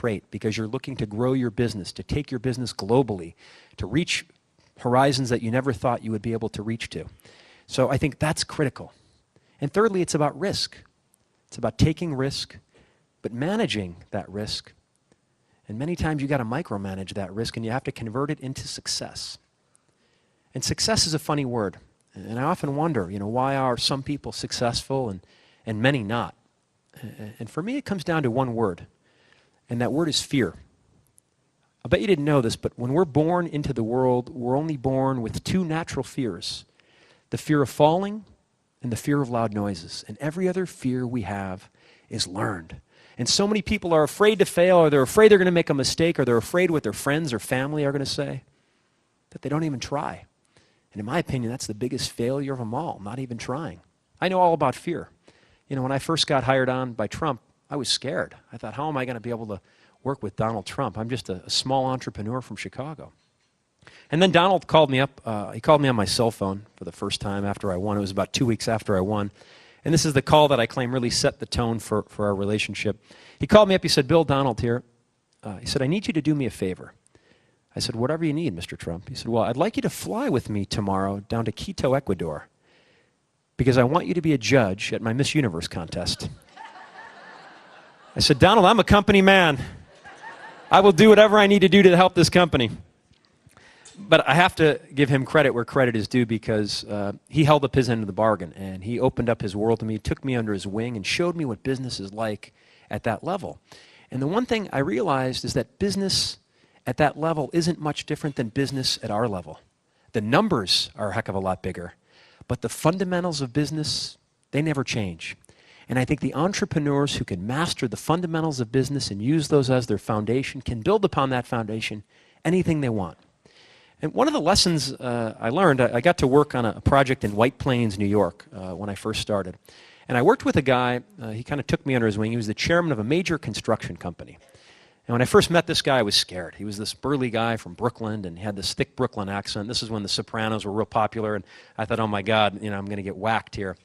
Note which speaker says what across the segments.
Speaker 1: trait because you're looking to grow your business, to take your business globally, to reach horizons that you never thought you would be able to reach to. So I think that's critical. And thirdly, it's about risk. It's about taking risk, but managing that risk. And many times you got to micromanage that risk and you have to convert it into success. And success is a funny word. And I often wonder, why are some people successful and many not? And for me, it comes down to one word, and that word is fear. I bet you didn't know this, but when we're born into the world, we're only born with two natural fears, the fear of falling and the fear of loud noises. And every other fear we have is learned. And so many people are afraid to fail, or they're afraid they're going to make a mistake, or they're afraid what their friends or family are going to say, that they don't even try. And in my opinion, that's the biggest failure of them all, not even trying. I know all about fear. When I first got hired on by Trump, I was scared. I thought, how am I going to be able to work with Donald Trump? I'm just a small entrepreneur from Chicago. And then Donald called me up. He called me on my cell phone for the first time after I won. It was about 2 weeks after I won. And this is the call that I claim really set the tone for our relationship. He called me up. He said, Bill, Donald here. He said, I need you to do me a favor. I said, whatever you need, Mr. Trump. He said, well, I'd like you to fly with me tomorrow down to Quito, Ecuador, because I want you to be a judge at my Miss Universe contest. I said, Donald, I'm a company man. I will do whatever I need to do to help this company. But I have to give him credit where credit is due, because he held up his end of the bargain, and he opened up his world to me, took me under his wing, and showed me what business is like at that level. And the one thing I realized is that business at that level isn't much different than business at our level. The numbers are a heck of a lot bigger, but the fundamentals of business, they never change. And I think the entrepreneurs who can master the fundamentals of business and use those as their foundation can build upon that foundation anything they want. And one of the lessons I learned, I got to work on a project in White Plains, New York, when I first started. And I worked with a guy, he kind of took me under his wing. He was the chairman of a major construction company. And when I first met this guy, I was scared. He was this burly guy from Brooklyn, and he had this thick Brooklyn accent. This is when the Sopranos were real popular, and I thought, oh my God, I'm going to get whacked here.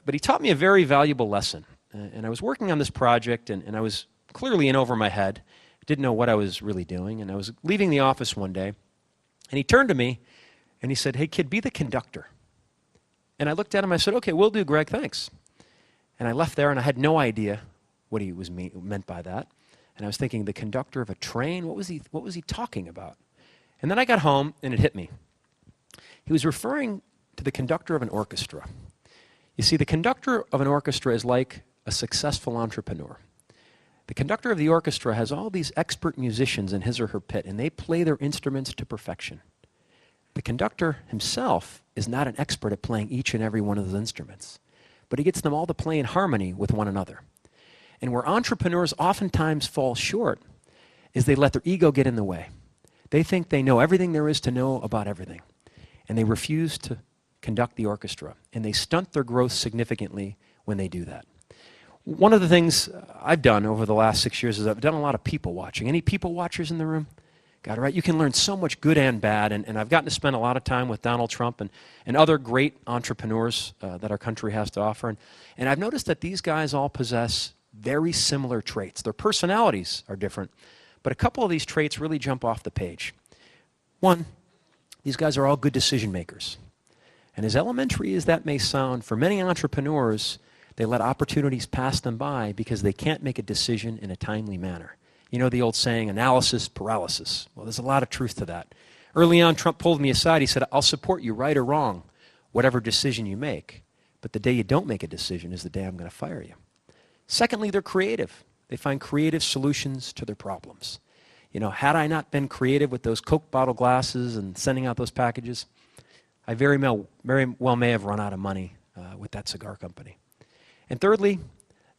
Speaker 1: But he taught me a very valuable lesson. And I was working on this project, and I was clearly in over my head. Didn't know what I was really doing. And I was leaving the office one day, and he turned to me, and he said, hey, kid, be the conductor. And I looked at him, I said, okay, will do, Greg, thanks. And I left there, and I had no idea what he was meant by that. And I was thinking, the conductor of a train? What was he talking about? And then I got home, and it hit me. He was referring to the conductor of an orchestra. You see, the conductor of an orchestra is like a successful entrepreneur. The conductor of the orchestra has all these expert musicians in his or her pit, and they play their instruments to perfection. The conductor himself is not an expert at playing each and every one of those instruments, but he gets them all to play in harmony with one another. And where entrepreneurs oftentimes fall short is they let their ego get in the way. They think they know everything there is to know about everything, and they refuse to conduct the orchestra, and they stunt their growth significantly when they do that. One of the things I've done over the last 6 years is I've done a lot of people watching. Any people watchers in the room? Got it right? You can learn so much good and bad, and I've gotten to spend a lot of time with Donald Trump and other great entrepreneurs that our country has to offer. And I've noticed that these guys all possess very similar traits. Their personalities are different, but a couple of these traits really jump off the page. One, these guys are all good decision makers. And as elementary as that may sound, for many entrepreneurs, they let opportunities pass them by because they can't make a decision in a timely manner. You know the old saying, analysis paralysis. Well, there's a lot of truth to that. Early on, Trump pulled me aside. He said, I'll support you right or wrong, whatever decision you make. But the day you don't make a decision is the day I'm going to fire you. Secondly, they're creative. They find creative solutions to their problems. Had I not been creative with those Coke bottle glasses and sending out those packages, I very well may have run out of money with that cigar company. And thirdly,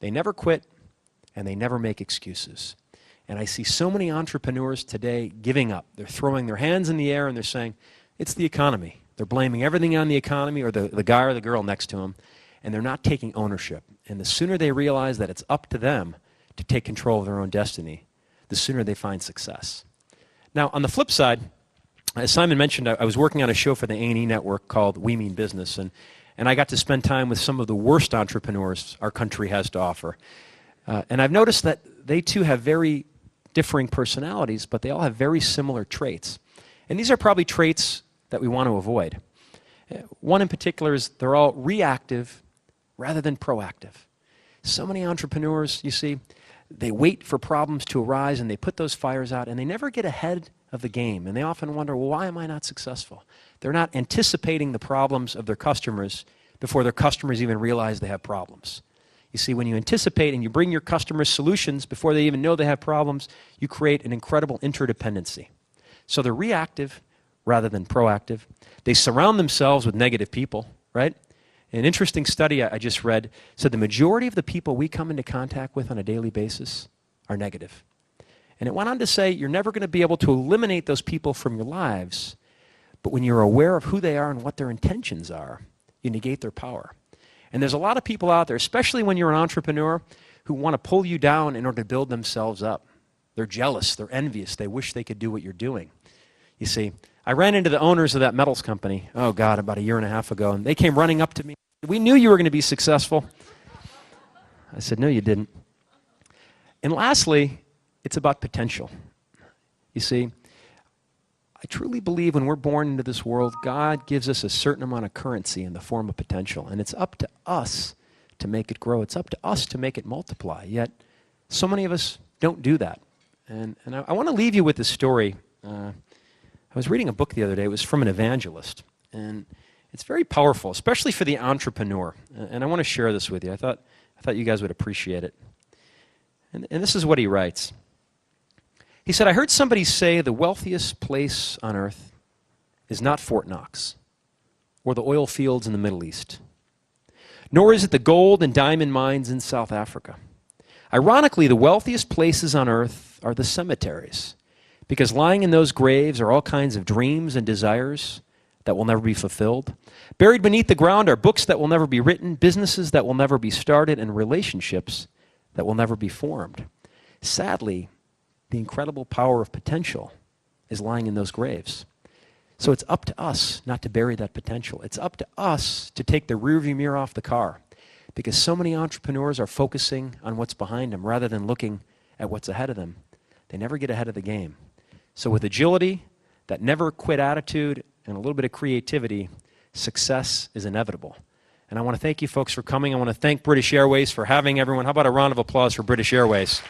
Speaker 1: they never quit and they never make excuses. And I see so many entrepreneurs today giving up. They're throwing their hands in the air and they're saying, it's the economy. They're blaming everything on the economy or the guy or the girl next to them, and they're not taking ownership. And the sooner they realize that it's up to them to take control of their own destiny, the sooner they find success. Now, on the flip side, as Simon mentioned, I was working on a show for the A&E network called We Mean Business, and I got to spend time with some of the worst entrepreneurs our country has to offer. And I've noticed that they too have very differing personalities, but they all have very similar traits. And these are probably traits that we want to avoid. One in particular is they're all reactive rather than proactive. So many entrepreneurs, you see, they wait for problems to arise and they put those fires out and they never get ahead of the game. And they often wonder, well, why am I not successful? They're not anticipating the problems of their customers before their customers even realize they have problems. You see, when you anticipate and you bring your customers solutions before they even know they have problems, you create an incredible interdependency. So they're reactive rather than proactive. They surround themselves with negative people, right? An interesting study I just read said the majority of the people we come into contact with on a daily basis are negative. And it went on to say you're never going to be able to eliminate those people from your lives, but when you're aware of who they are and what their intentions are, you negate their power. And there's a lot of people out there, especially when you're an entrepreneur, who want to pull you down in order to build themselves up. They're jealous, they're envious, they wish they could do what you're doing. You see, I ran into the owners of that metals company, oh God, about a year and a half ago, and they came running up to me. We knew you were going to be successful. I said, no, you didn't. And lastly, it's about potential. You see, I truly believe when we're born into this world, God gives us a certain amount of currency in the form of potential, and it's up to us to make it grow. It's up to us to make it multiply, yet so many of us don't do that. And I want to leave you with this story. I was reading a book the other day. It was from an evangelist, and it's very powerful, especially for the entrepreneur. And I want to share this with you. I thought you guys would appreciate it. And this is what he writes. He said, I heard somebody say the wealthiest place on earth is not Fort Knox or the oil fields in the Middle East, nor is it the gold and diamond mines in South Africa. Ironically, the wealthiest places on earth are the cemeteries, because lying in those graves are all kinds of dreams and desires that will never be fulfilled. Buried beneath the ground are books that will never be written, businesses that will never be started, and relationships that will never be formed. Sadly, the incredible power of potential is lying in those graves. So it's up to us not to bury that potential. It's up to us to take the rearview mirror off the car, because so many entrepreneurs are focusing on what's behind them rather than looking at what's ahead of them. They never get ahead of the game. So with agility, that never quit attitude, and a little bit of creativity, success is inevitable. And I want to thank you folks for coming. I want to thank British Airways for having everyone. How about a round of applause for British Airways?